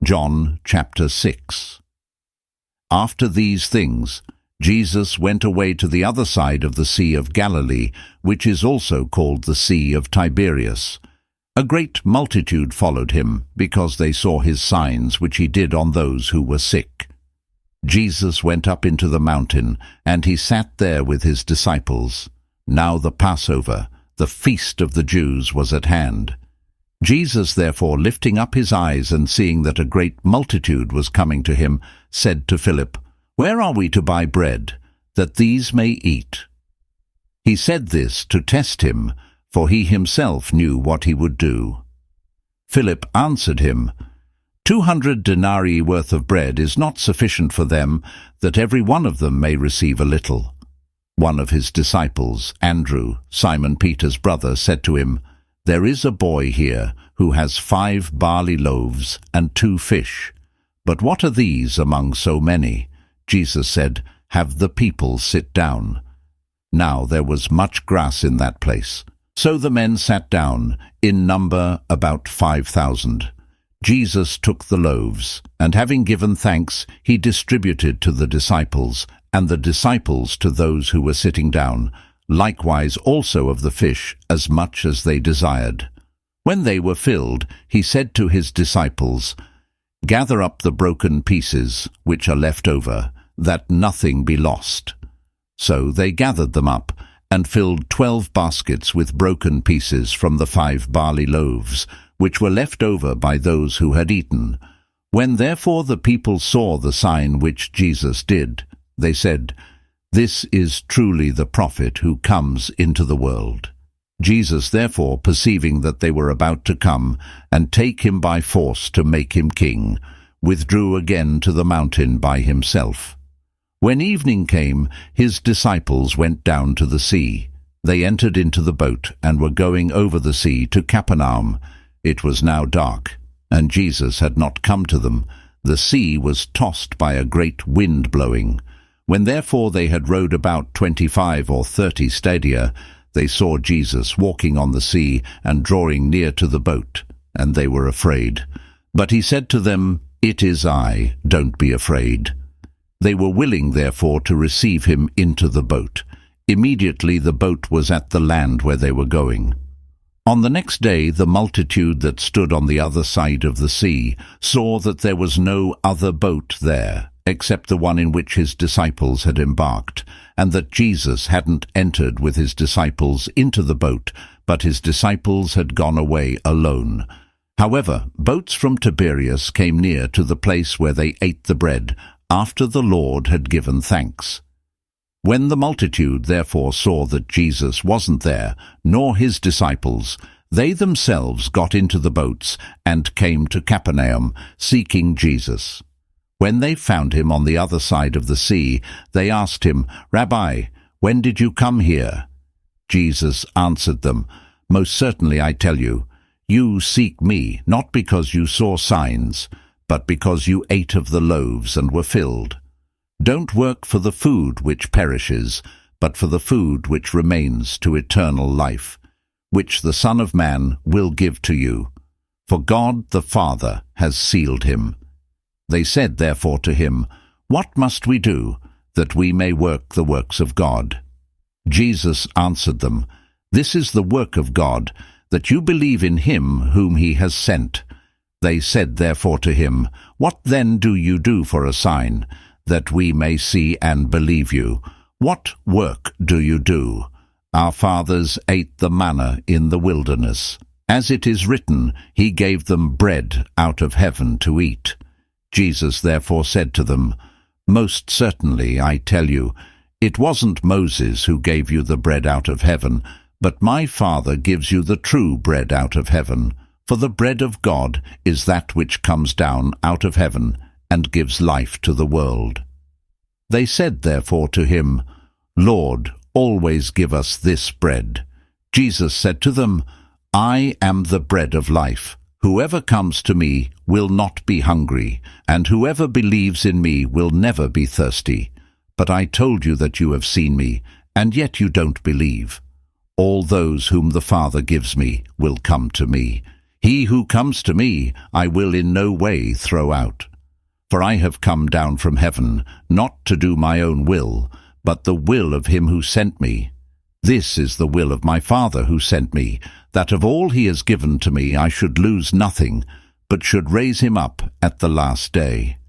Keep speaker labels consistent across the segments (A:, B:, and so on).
A: John chapter 6. After these things, Jesus went away to the other side of the Sea of Galilee, which is also called the Sea of Tiberias. A great multitude followed him, because they saw his signs which he did on those who were sick. Jesus went up into the mountain, and he sat there with his disciples. Now the Passover, the feast of the Jews, was at hand. Jesus therefore, lifting up his eyes and seeing that a great multitude was coming to him, said to Philip, "Where are we to buy bread, that these may eat?" He said this to test him, for he himself knew what he would do. Philip answered him, 200 denarii worth of bread is not sufficient for them, that every one of them may receive a little. One of his disciples, Andrew, Simon Peter's brother, said to him, "There is a boy here who has 5 barley loaves and 2 fish. But what are these among so many?" Jesus said, "Have the people sit down." Now there was much grass in that place. So the men sat down, in number about 5,000. Jesus took the loaves, and having given thanks, he distributed to the disciples, and the disciples to those who were sitting down, likewise also of the fish, as much as they desired. When they were filled, he said to his disciples, "Gather up the broken pieces which are left over, that nothing be lost." So they gathered them up, and filled 12 baskets with broken pieces from the 5 barley loaves, which were left over by those who had eaten. When therefore the people saw the sign which Jesus did, they said, "This is truly the prophet who comes into the world." Jesus therefore, perceiving that they were about to come, and take him by force to make him king, withdrew again to the mountain by himself. When evening came, his disciples went down to the sea. They entered into the boat, and were going over the sea to Capernaum. It was now dark, and Jesus had not come to them. The sea was tossed by a great wind blowing. When therefore they had rowed about 25 or 30 stadia, they saw Jesus walking on the sea and drawing near to the boat, and they were afraid. But he said to them, "It is I, don't be afraid." They were willing therefore to receive him into the boat. Immediately the boat was at the land where they were going. On the next day the multitude that stood on the other side of the sea saw that there was no other boat there, except the one in which his disciples had embarked, and that Jesus hadn't entered with his disciples into the boat, but his disciples had gone away alone. However, boats from Tiberias came near to the place where they ate the bread, after the Lord had given thanks. When the multitude therefore saw that Jesus wasn't there, nor his disciples, they themselves got into the boats and came to Capernaum, seeking Jesus. When they found him on the other side of the sea, they asked him, "Rabbi, when did you come here?" Jesus answered them, "Most certainly I tell you, you seek me, not because you saw signs, but because you ate of the loaves and were filled. Don't work for the food which perishes, but for the food which remains to eternal life, which the Son of Man will give to you. For God the Father has sealed him." They said therefore to him, "What must we do, that we may work the works of God?" Jesus answered them, "This is the work of God, that you believe in him whom he has sent." They said therefore to him, "What then do you do for a sign, that we may see and believe you? What work do you do? Our fathers ate the manna in the wilderness. As it is written, he gave them bread out of heaven to eat." Jesus therefore said to them, "Most certainly I tell you, it wasn't Moses who gave you the bread out of heaven, but my Father gives you the true bread out of heaven. For the bread of God is that which comes down out of heaven and gives life to the world." They said therefore to him, "Lord, always give us this bread." Jesus said to them, "I am the bread of life. Whoever comes to me will not be hungry, and whoever believes in me will never be thirsty. But I told you that you have seen me, and yet you don't believe. All those whom the Father gives me will come to me. He who comes to me I will in no way throw out. For I have come down from heaven, not to do my own will, but the will of him who sent me. This is the will of my Father who sent me, that of all he has given to me I should lose nothing, but should raise him up at the last day.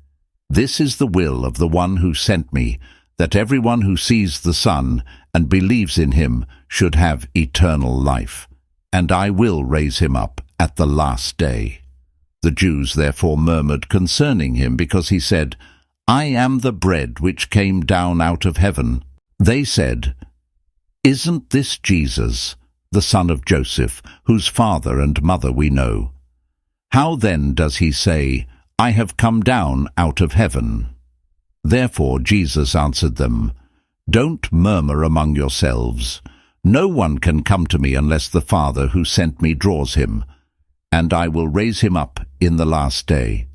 A: This is the will of the one who sent me, that everyone who sees the Son and believes in him should have eternal life, and I will raise him up at the last day. The Jews therefore murmured concerning him, because he said, I am the bread which came down out of heaven. They said, Isn't this Jesus, the son of Joseph, whose father and mother we know? How then does he say, I have come down out of heaven? Therefore Jesus answered them, Don't murmur among yourselves. No one can come to me unless the Father who sent me draws him, and I will raise him up in the last day.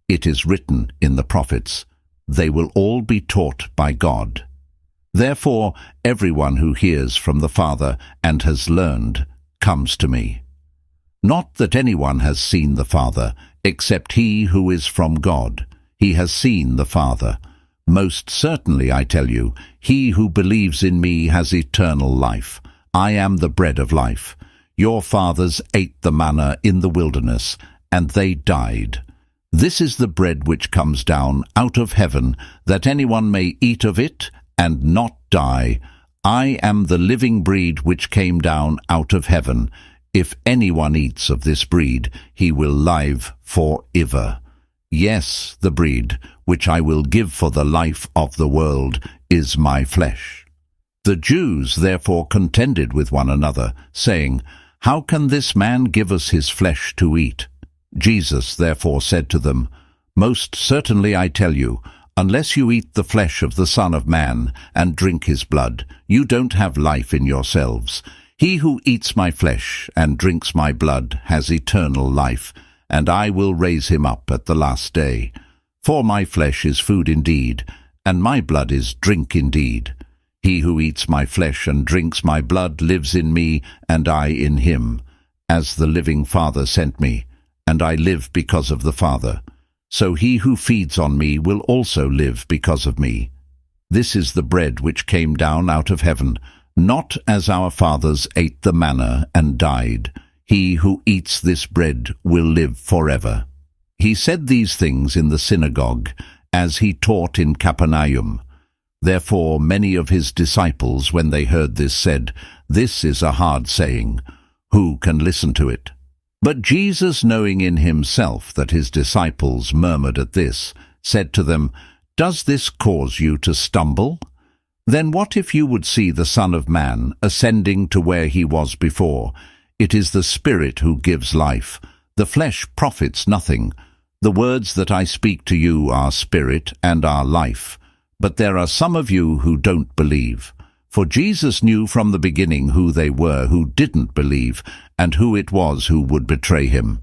A: It is written in the prophets, They will all be taught by God. Therefore everyone who hears from the Father and has learned comes to me. Not that anyone has seen the Father, except he who is from God. He has seen the Father. Most certainly, I tell you, he who believes in me has eternal life. I am the bread of life. Your fathers ate the manna in the wilderness, and they died. This is the bread which comes down out of heaven, that anyone may eat of it and not die. I am the living bread which came down out of heaven. If anyone eats of this bread, he will live forever. Yes, the bread which I will give for the life of the world is my flesh. The Jews therefore contended with one another, saying, How can this man give us his flesh to eat? Jesus therefore said to them, Most certainly I tell you, unless you eat the flesh of the Son of Man and drink his blood, you don't have life in yourselves. He who eats my flesh and drinks my blood has eternal life, and I will raise him up at the last day. For my flesh is food indeed, and my blood is drink indeed. He who eats my flesh and drinks my blood lives in me, and I in him. As the living Father sent me, and I live because of the Father, so he who feeds on me will also live because of me. This is the bread which came down out of heaven, not as our fathers ate the manna and died. He who eats this bread will live forever. He said these things in the synagogue, as he taught in Capernaum. Therefore many of his disciples, when they heard this, said, This is a hard saying. Who can listen to it? But Jesus, knowing in himself that his disciples murmured at this, said to them, Does this cause you to stumble? Then what if you would see the Son of Man ascending to where he was before? It is the Spirit who gives life. The flesh profits nothing. The words that I speak to you are spirit and are life. But there are some of you who don't believe. For Jesus knew from the beginning who they were who didn't believe, and who it was who would betray him.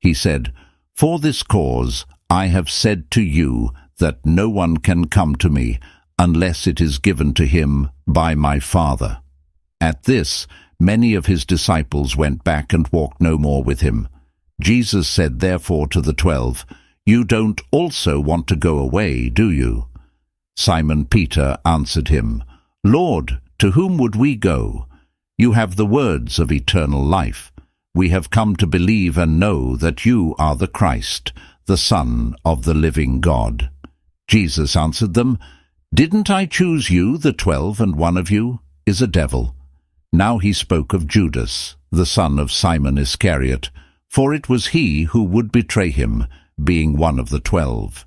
A: He said, For this cause I have said to you that no one can come to me unless it is given to him by my Father. At this, many of his disciples went back and walked no more with him. Jesus said therefore to the 12, You don't also want to go away, do you? Simon Peter answered him, Lord, to whom would we go? You have the words of eternal life. We have come to believe and know that you are the Christ, the Son of the living God. Jesus answered them, Didn't I choose you, the 12, and one of you is a devil? Now he spoke of Judas, the son of Simon Iscariot, for it was he who would betray him, being one of the 12.